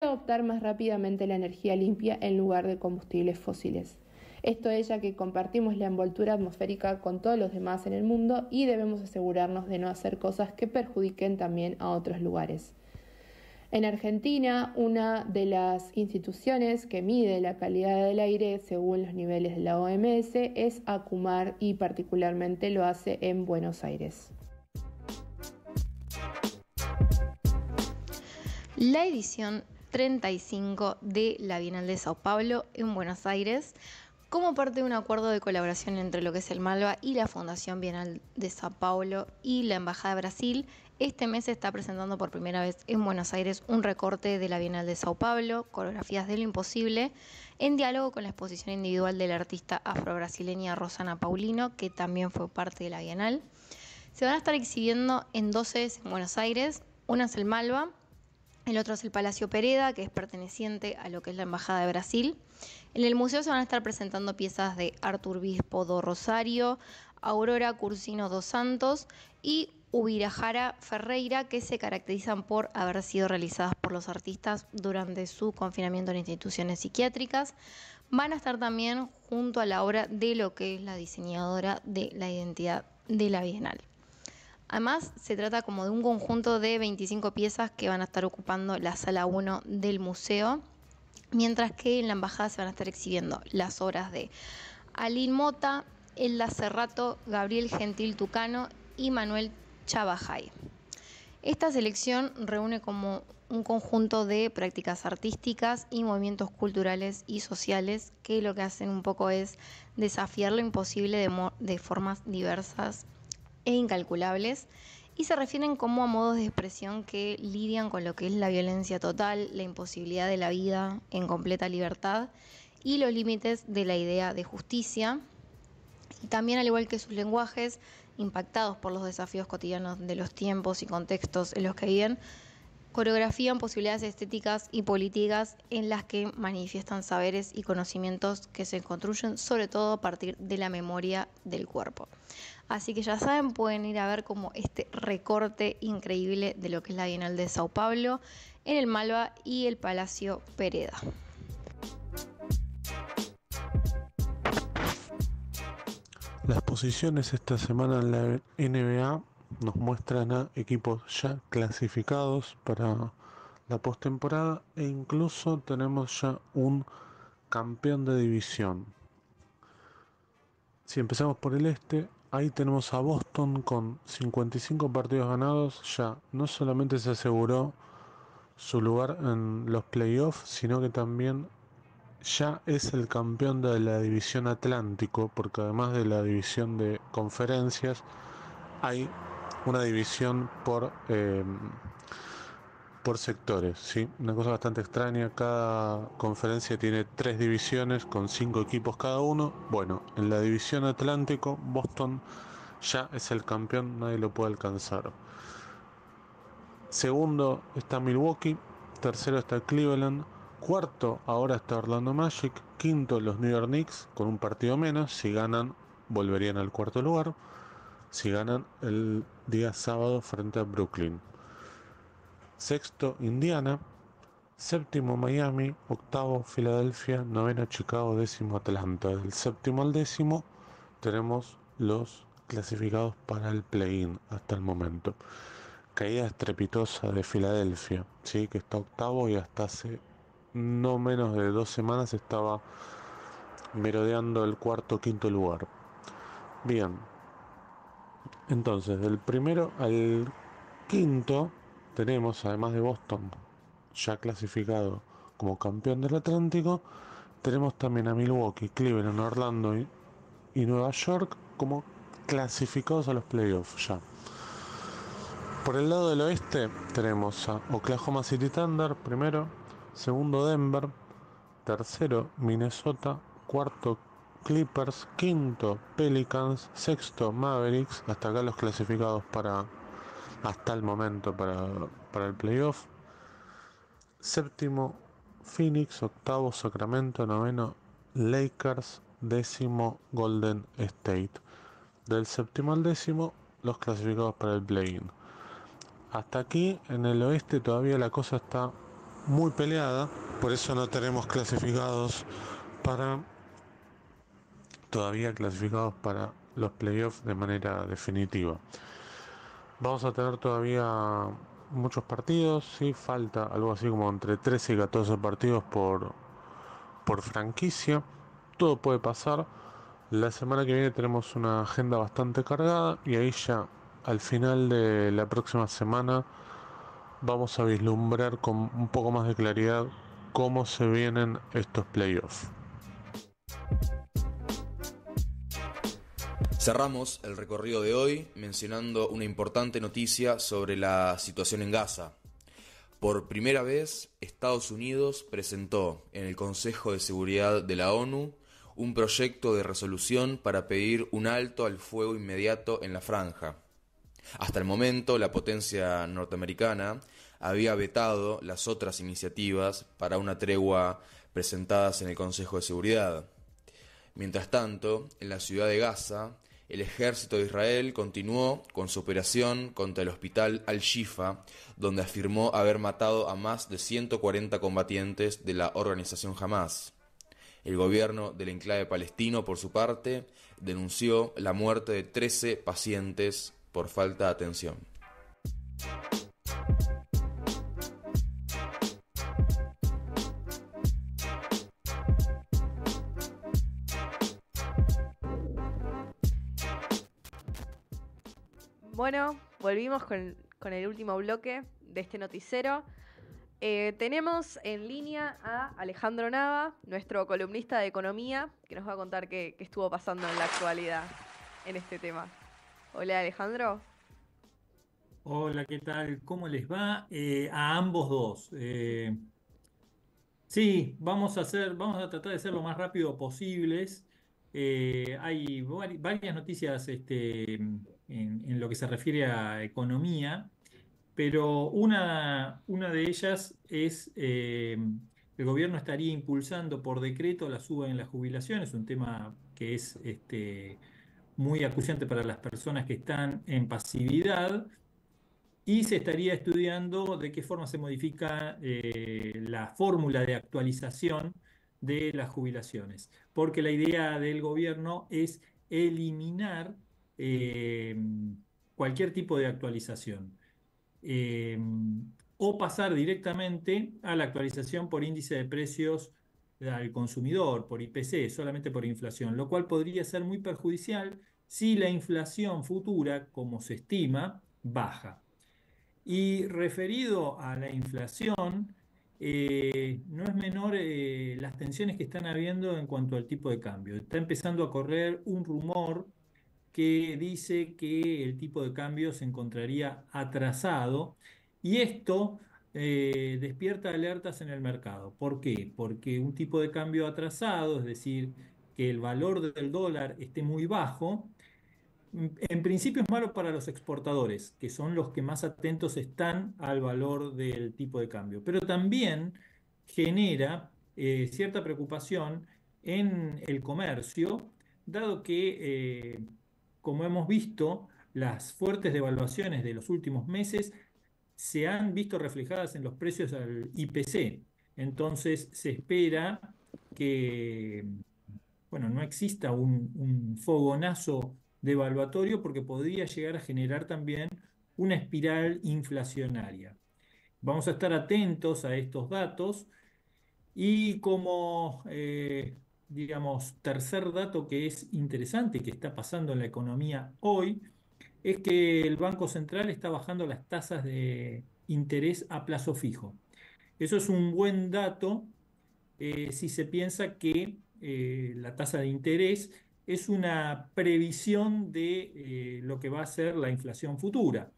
adoptar más rápidamente la energía limpia en lugar de combustibles fósiles. Esto es ya que compartimos la envoltura atmosférica con todos los demás en el mundo y debemos asegurarnos de no hacer cosas que perjudiquen también a otros lugares. En Argentina, una de las instituciones que mide la calidad del aire según los niveles de la OMS es ACUMAR y particularmente lo hace en Buenos Aires. La edición 35 de la Bienal de Sao Paulo en Buenos Aires, como parte de un acuerdo de colaboración entre lo que es el Malva y la Fundación Bienal de Sao Paulo y la Embajada de Brasil, este mes se está presentando por primera vez en Buenos Aires un recorte de la Bienal de Sao Paulo, Coreografías de lo Imposible, en diálogo con la exposición individual de la artista afro-brasileña Rosana Paulino, que también fue parte de la Bienal. Se van a estar exhibiendo en dos sedes en Buenos Aires, una es el Malva, el otro es el Palacio Pereda, que es perteneciente a lo que es la Embajada de Brasil. En el museo se van a estar presentando piezas de Arthur Bispo do Rosario, Aurora Cursino dos Santos y Ubirajara Ferreira, que se caracterizan por haber sido realizadas por los artistas durante su confinamiento en instituciones psiquiátricas. Van a estar también junto a la obra de lo que es la diseñadora de la identidad de la Bienal. Además, se trata como de un conjunto de 25 piezas que van a estar ocupando la sala 1 del museo, mientras que en la embajada se van a estar exhibiendo las obras de Aline Mota, Elda Cerrato, Gabriel Gentil Tucano y Manuel Chabajay. Esta selección reúne como un conjunto de prácticas artísticas y movimientos culturales y sociales que lo que hacen un poco es desafiar lo imposible de formas diversas e incalculables, y se refieren como a modos de expresión que lidian con lo que es la violencia total, la imposibilidad de la vida en completa libertad y los límites de la idea de justicia. Y también, al igual que sus lenguajes, impactados por los desafíos cotidianos de los tiempos y contextos en los que viven, coreografían posibilidades estéticas y políticas en las que manifiestan saberes y conocimientos que se construyen sobre todo a partir de la memoria del cuerpo. Así que ya saben, pueden ir a ver como este recorte increíble de lo que es la Bienal de Sao Paulo en el Malva y el Palacio Pereda. Las posiciones esta semana en la NBA nos muestran a equipos ya clasificados para la postemporada e incluso tenemos ya un campeón de división. Si empezamos por el este, ahí tenemos a Boston con 55 partidos ganados, ya no solamente se aseguró su lugar en los playoffs, sino que también ya es el campeón de la división Atlántico, porque además de la división de conferencias, hay una división por sectores, ¿sí? Una cosa bastante extraña, cada conferencia tiene 3 divisiones con 5 equipos cada uno. Bueno, en la división Atlántico, Boston ya es el campeón, nadie lo puede alcanzar. Segundo está Milwaukee, tercero está Cleveland, cuarto ahora está Orlando Magic, quinto los New York Knicks con un partido menos, si ganan volverían al cuarto lugar, si ganan el día sábado frente a Brooklyn. Sexto Indiana, séptimo Miami, octavo Filadelfia, noveno Chicago, décimo Atlanta. Del séptimo al décimo tenemos los clasificados para el play-in hasta el momento. Caída estrepitosa de Filadelfia, ¿sí? Que está octavo y hasta hace no menos de 2 semanas estaba merodeando el cuarto o quinto lugar. Bien, entonces del primero al quinto tenemos, además de Boston ya clasificado como campeón del Atlántico, tenemos también a Milwaukee, Cleveland, Orlando y Nueva York como clasificados a los playoffs ya. Por el lado del oeste tenemos a Oklahoma City Thunder primero, segundo Denver, tercero Minnesota, cuarto Clippers, quinto Pelicans, sexto Mavericks, hasta acá los clasificados hasta el momento para el playoff. Séptimo Phoenix, octavo Sacramento, noveno Lakers, décimo Golden State. Del séptimo al décimo los clasificados para el play-in. Hasta aquí en el oeste todavía la cosa está muy peleada, por eso no tenemos todavía clasificados para los playoffs de manera definitiva. Vamos a tener todavía muchos partidos, sí, falta algo así como entre 13 y 14 partidos por franquicia. Todo puede pasar. La semana que viene tenemos una agenda bastante cargada y ahí ya al final de la próxima semana vamos a vislumbrar con un poco más de claridad cómo se vienen estos playoffs. Cerramos el recorrido de hoy mencionando una importante noticia sobre la situación en Gaza. Por primera vez, Estados Unidos presentó en el Consejo de Seguridad de la ONU un proyecto de resolución para pedir un alto al fuego inmediato en la franja. Hasta el momento, la potencia norteamericana había vetado las otras iniciativas para una tregua presentadas en el Consejo de Seguridad. Mientras tanto, en la ciudad de Gaza, el ejército de Israel continuó con su operación contra el hospital Al-Shifa, donde afirmó haber matado a más de 140 combatientes de la organización Hamás. El gobierno del enclave palestino, por su parte, denunció la muerte de 13 pacientes por falta de atención. Bueno, volvimos con el último bloque de este noticiero. Tenemos en línea a Alejandro Nava, nuestro columnista de economía, que nos va a contar qué estuvo pasando en la actualidad en este tema. Hola, Alejandro. Hola, ¿qué tal? ¿Cómo les va? A ambos dos. Sí, vamos a tratar de ser lo más rápido posibles. Hay varias noticias en lo que se refiere a economía, pero una de ellas es el gobierno estaría impulsando por decreto la suba en las jubilaciones, un tema que es muy acuciante para las personas que están en pasividad. Y se estaría estudiando de qué forma se modifica la fórmula de actualización de las jubilaciones, porque la idea del gobierno es eliminar eh, cualquier tipo de actualización eh, o pasar directamente a la actualización por índice de precios al consumidor, por IPC, solamente por inflación, lo cual podría ser muy perjudicial si la inflación futura, como se estima, baja. Y referido a la inflación, no es menor las tensiones que están habiendo en cuanto al tipo de cambio. Está empezando a correr un rumor que dice que el tipo de cambio se encontraría atrasado y esto despierta alertas en el mercado. ¿Por qué? Porque un tipo de cambio atrasado, es decir, que el valor del dólar esté muy bajo, en principio es malo para los exportadores, que son los que más atentos están al valor del tipo de cambio, pero también genera cierta preocupación en el comercio, dado que, como hemos visto, las fuertes devaluaciones de los últimos meses se han visto reflejadas en los precios al IPC. Entonces se espera que, bueno, no exista un fogonazo devaluatorio porque podría llegar a generar también una espiral inflacionaria. Vamos a estar atentos a estos datos y como, digamos, tercer dato que es interesante que está pasando en la economía hoy, es que el Banco Central está bajando las tasas de interés a plazo fijo. Eso es un buen dato si se piensa que la tasa de interés es una previsión de lo que va a ser la inflación futura.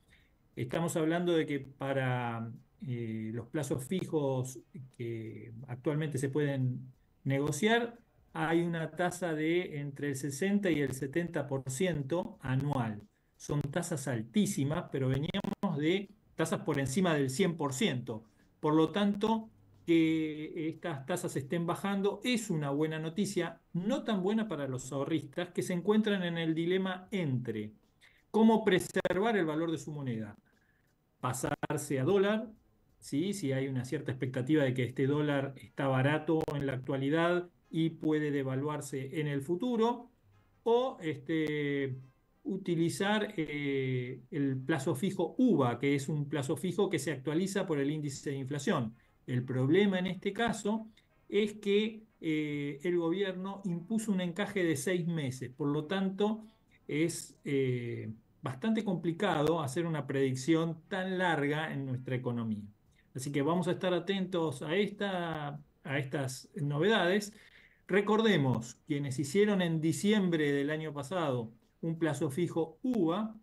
Estamos hablando de que para los plazos fijos que actualmente se pueden negociar, hay una tasa de entre el 60 y el 70% anual. Son tasas altísimas, pero veníamos de tasas por encima del 100%. Por lo tanto, que estas tasas estén bajando es una buena noticia, no tan buena para los ahorristas que se encuentran en el dilema entre cómo preservar el valor de su moneda, pasarse a dólar ¿sí? Si hay una cierta expectativa de que este dólar está barato en la actualidad y puede devaluarse en el futuro, o utilizar el plazo fijo UVA, que es un plazo fijo que se actualiza por el índice de inflación. El problema en este caso es que el gobierno impuso un encaje de 6 meses, por lo tanto es bastante complicado hacer una predicción tan larga en nuestra economía. Así que vamos a estar atentos a estas novedades. Recordemos, quienes hicieron en diciembre del año pasado un plazo fijo UVA,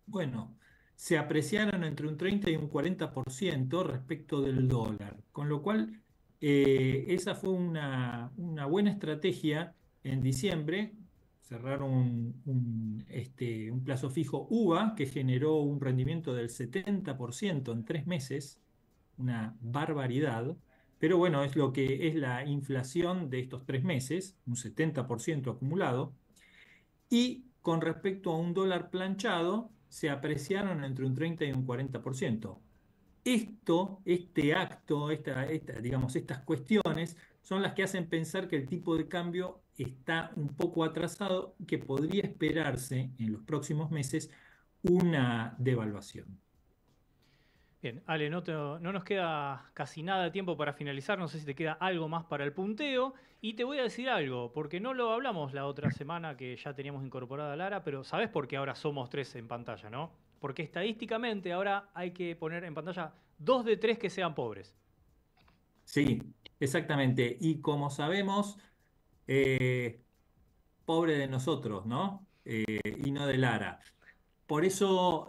bueno, se apreciaron entre un 30 y un 40% respecto del dólar, con lo cual esa fue una buena estrategia en diciembre. Cerraron un plazo fijo UVA que generó un rendimiento del 70% en 3 meses, una barbaridad. Pero bueno, es lo que es la inflación de estos 3 meses, un 70% acumulado. Y con respecto a un dólar planchado, se apreciaron entre un 30 y un 40%. Este acto, digamos, estas cuestiones son las que hacen pensar que el tipo de cambio está un poco atrasado, que podría esperarse en los próximos meses una devaluación. Bien, Ale, no nos queda casi nada de tiempo para finalizar, no sé si te queda algo más para el punteo, y te voy a decir algo, porque no lo hablamos la otra semana que ya teníamos incorporada a Lara, pero ¿sabés por qué ahora somos 3 en pantalla, no? Porque estadísticamente ahora hay que poner en pantalla 2 de 3 que sean pobres. Sí, exactamente. Y como sabemos, pobre de nosotros, ¿no? Y no de Lara. Por eso,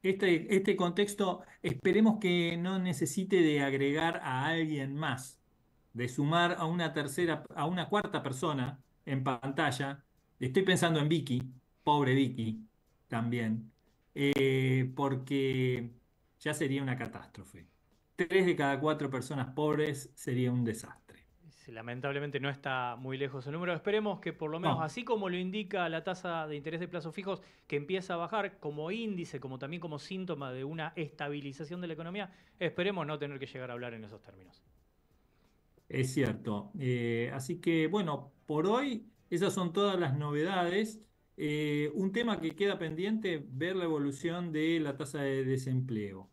este contexto, esperemos que no necesite de agregar a alguien más, de sumar a una cuarta persona en pantalla. Estoy pensando en Vicky, pobre Vicky, también, porque ya sería una catástrofe. 3 de cada 4 personas pobres sería un desastre. Lamentablemente no está muy lejos el número. Esperemos que por lo menos, No. así como lo indica la tasa de interés de plazos fijos, que empieza a bajar como índice, como también como síntoma de una estabilización de la economía, esperemos no tener que llegar a hablar en esos términos. Es cierto. Así que, bueno, por hoy esas son todas las novedades. Un tema que queda pendiente, ver la evolución de la tasa de desempleo.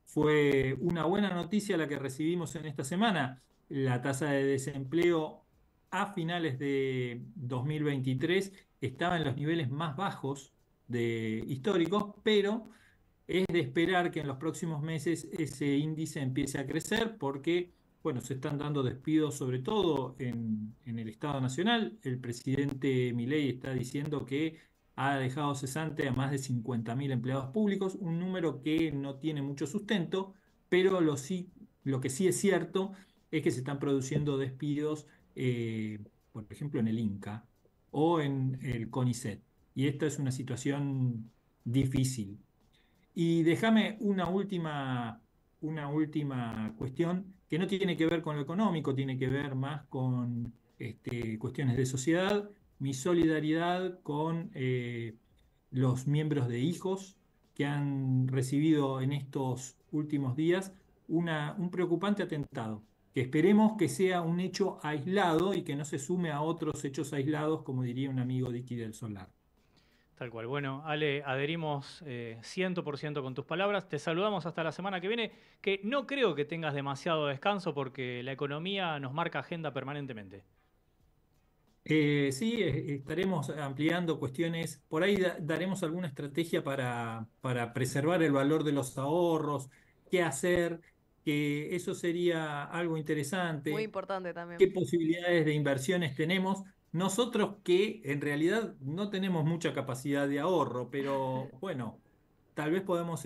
Fue una buena noticia la que recibimos en esta semana. La tasa de desempleo a finales de 2023 estaba en los niveles más bajos históricos, pero es de esperar que en los próximos meses ese índice empiece a crecer porque, bueno, se están dando despidos sobre todo en el Estado Nacional. El presidente Milei está diciendo que ha dejado cesante a más de 50.000 empleados públicos, un número que no tiene mucho sustento, pero lo que sí es cierto es que se están produciendo despidos, por ejemplo, en el INCA o en el CONICET. Y esta es una situación difícil. Y déjame una última cuestión que no tiene que ver con lo económico, tiene que ver más con cuestiones de sociedad. Mi solidaridad con los miembros de hijos que han recibido en estos últimos días un preocupante atentado, que esperemos que sea un hecho aislado y que no se sume a otros hechos aislados, como diría un amigo de Iki del Solar. Tal cual. Bueno, Ale, adherimos 100% con tus palabras. Te saludamos hasta la semana que viene, que no creo que tengas demasiado descanso porque la economía nos marca agenda permanentemente. Sí, estaremos ampliando cuestiones. Por ahí daremos alguna estrategia para preservar el valor de los ahorros, qué hacer, que eso sería algo interesante. Muy importante también. ¿Qué posibilidades de inversiones tenemos? Nosotros que en realidad no tenemos mucha capacidad de ahorro, pero bueno, tal vez podemos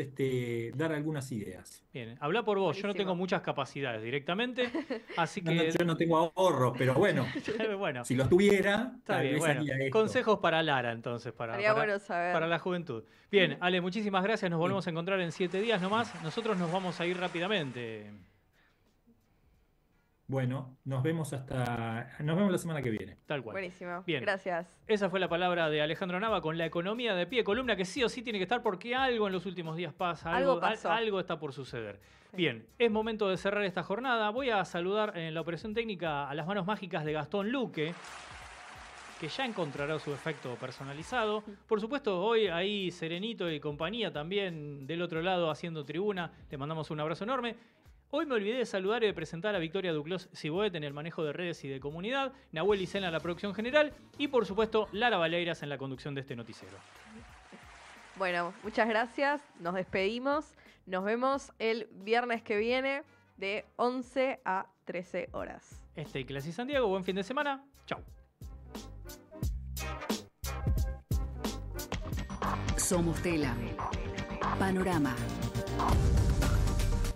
dar algunas ideas. Bien, habla por vos. Yo no Buenísimo. tengo muchas capacidades directamente, así No, que... yo no tengo ahorros, pero bueno, bueno, si los tuviera, está tal bien. vez Bueno, haría esto. consejos para Lara entonces, Estaría bueno saber. para la juventud. Bien, Ale, muchísimas gracias. Nos volvemos a encontrar en 7 días nomás. Nosotros nos vamos a ir rápidamente. Bueno, nos vemos la semana que viene. Tal cual. Buenísimo. Bien. Gracias. Esa fue la palabra de Alejandro Nava con la economía de pie, columna que sí o sí tiene que estar porque algo en los últimos días pasa, Algo pasó. algo está por suceder. Sí. Bien, es momento de cerrar esta jornada. Voy a saludar en la operación técnica a las manos mágicas de Gastón Luque, que ya encontrará su efecto personalizado. Por supuesto, hoy ahí Serenito y compañía también del otro lado haciendo tribuna. Le mandamos un abrazo enorme. Hoy me olvidé de saludar y de presentar a Victoria Duclos Ciboet en el manejo de redes y de comunidad, Nahuel Icena en la producción general y, por supuesto, Lara Valeiras en la conducción de este noticiero. Bueno, muchas gracias. Nos despedimos. Nos vemos el viernes que viene de 11 a 13 horas. Este y Clase Santiago, buen fin de semana. Chau. Somos Tela. Panorama.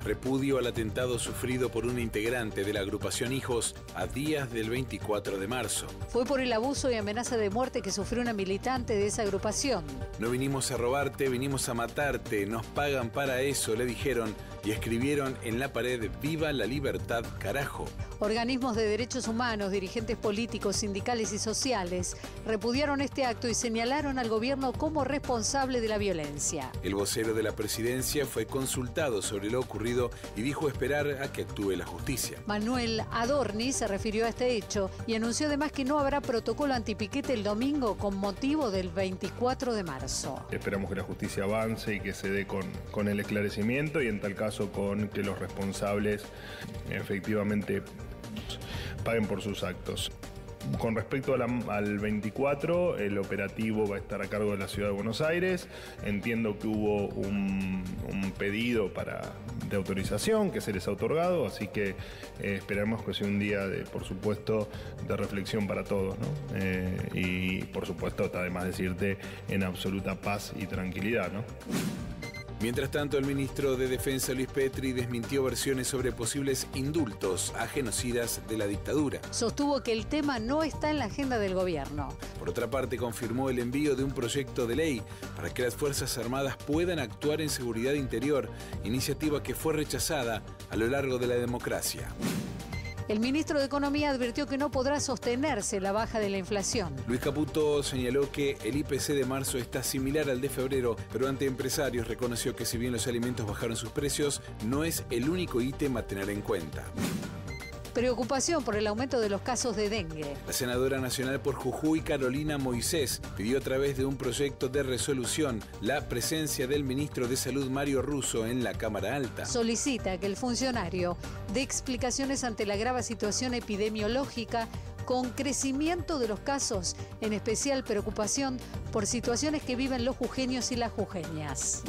Repudio al atentado sufrido por una integrante de la agrupación Hijos a días del 24 de marzo. Fue por el abuso y amenaza de muerte que sufrió una militante de esa agrupación. No vinimos a robarte, vinimos a matarte. Nos pagan para eso, le dijeron y escribieron en la pared: ¡Viva la libertad, carajo! Organismos de derechos humanos, dirigentes políticos, sindicales y sociales repudiaron este acto y señalaron al gobierno como responsable de la violencia. El vocero de la presidencia fue consultado sobre lo ocurrido y dijo esperar a que actúe la justicia. Manuel Adorni se refirió a este hecho y anunció además que no habrá protocolo antipiquete el domingo con motivo del 24 de marzo. Esperamos que la justicia avance y que se dé con el esclarecimiento y en tal caso con que los responsables efectivamente paguen por sus actos. Con respecto al 24, el operativo va a estar a cargo de la Ciudad de Buenos Aires. Entiendo que hubo un pedido de autorización que se les ha otorgado, así que esperamos que sea un día, por supuesto, de reflexión para todos, ¿no? Y, por supuesto, además decirte, en absoluta paz y tranquilidad, ¿no? Mientras tanto, el ministro de Defensa, Luis Petri, desmintió versiones sobre posibles indultos a genocidas de la dictadura. Sostuvo que el tema no está en la agenda del gobierno. Por otra parte, confirmó el envío de un proyecto de ley para que las Fuerzas Armadas puedan actuar en seguridad interior, iniciativa que fue rechazada a lo largo de la democracia. El ministro de Economía advirtió que no podrá sostenerse la baja de la inflación. Luis Caputo señaló que el IPC de marzo está similar al de febrero, pero ante empresarios reconoció que si bien los alimentos bajaron sus precios, no es el único ítem a tener en cuenta. Preocupación por el aumento de los casos de dengue. La senadora nacional por Jujuy, Carolina Moisés, pidió a través de un proyecto de resolución la presencia del ministro de Salud, Mario Russo, en la Cámara Alta. Solicita que el funcionario dé explicaciones ante la grave situación epidemiológica con crecimiento de los casos, en especial preocupación por situaciones que viven los jujeños y las jujeñas.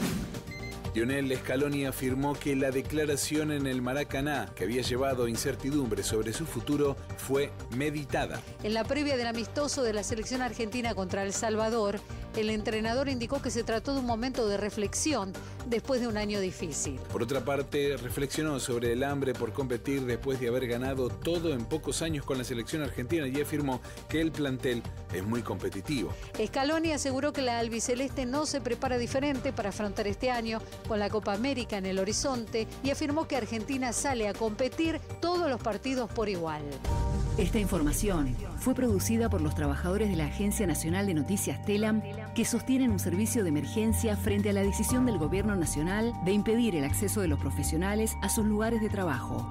Lionel Scaloni afirmó que la declaración en el Maracaná, que había llevado incertidumbre sobre su futuro, fue meditada. En la previa del amistoso de la selección argentina contra El Salvador, el entrenador indicó que se trató de un momento de reflexión después de un año difícil. Por otra parte, reflexionó sobre el hambre por competir después de haber ganado todo en pocos años con la selección argentina y afirmó que el plantel es muy competitivo. Scaloni aseguró que la albiceleste no se prepara diferente para afrontar este año con la Copa América en el horizonte y afirmó que Argentina sale a competir todos los partidos por igual. Esta información fue producida por los trabajadores de la Agencia Nacional de Noticias TELAM, que sostienen un servicio de emergencia frente a la decisión del Gobierno Nacional de impedir el acceso de los profesionales a sus lugares de trabajo.